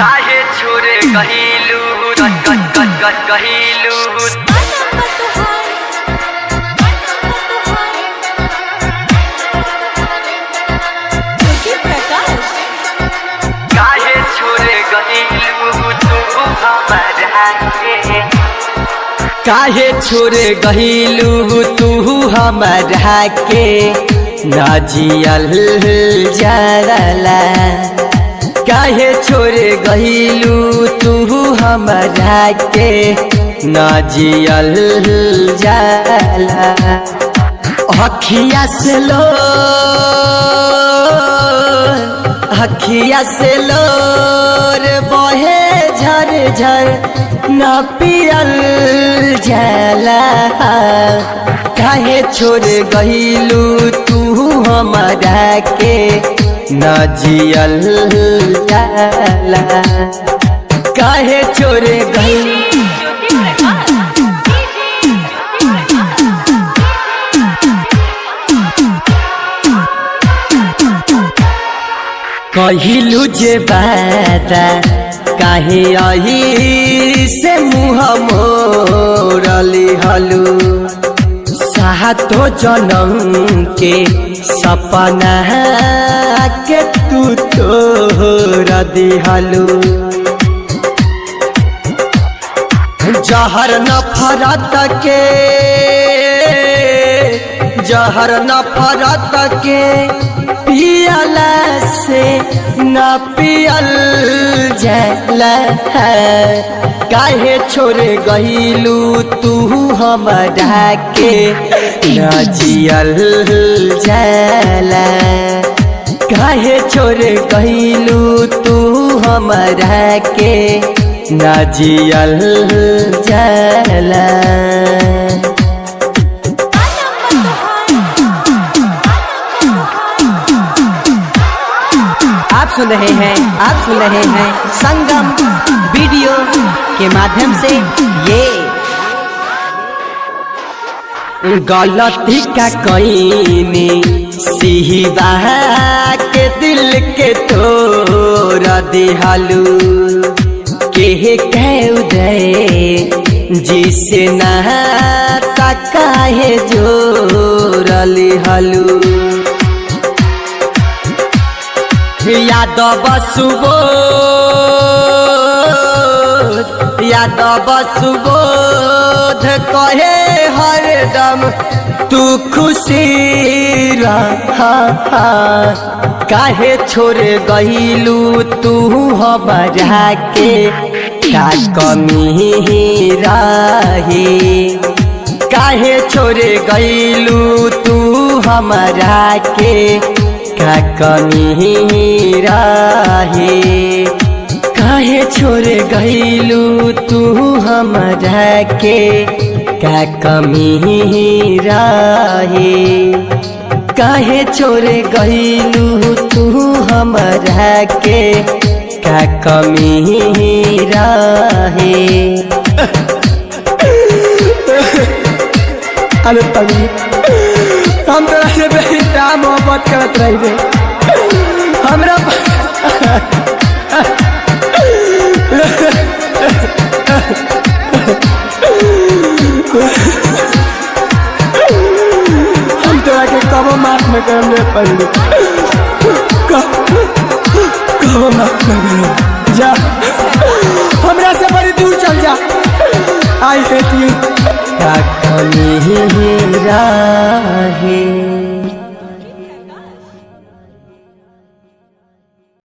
काहे छोरे कहिलू कहिलू काहे छोरे कहिलू तू हमारा के काहे छोरे गहिलू तू हमारा के ना जियल जरला काहे छोरे गहिलू तू हमारा के ना जियल जाला अखिया से लो रे बहे झर झर ना पियल जाला काहे छोरे गहिलू तू हमारा के ना जियल जाला काहे छोरे गहिलू कहिलू जे बाता काहे अही से मुँह मोरली हलू सातो जनम के सपना के तू तोड़ दिहलू जहर नफरत के पियला से न पियल जाला काहे छोरे गहिलू तू हमारा के न जियल जाला काहे छोरे गहिलू तू हमारा के न जियल जाला आप सुन रहे हैं संगम वीडियो के माध्यम से ये गलती का कईने सिहिबा के दिल के तोड़ दिहलू के कह दे जिसे ना काहे जोड़ लिहलू यादव सुबोध कहे हरदम तू खुशी रहा काहे छोरे गहिलू तू हमारा के का कमी रही काहे छोरे गहिलू तू हमारा के का कमी रही काहे छोरे गहिलू तू हमारा के का कमी रही काहे छोरे गहिलू तू हमारा के का कमी रही अरे तभी हम तोरा से बेटा मोहब्बत करत रही रे हमरा हम तोरा के कबो माफ न करम रे पल्लू कबो माफ न करम जा हमरा से बड़ी दूर चल जा आई हेट यू का कमी रही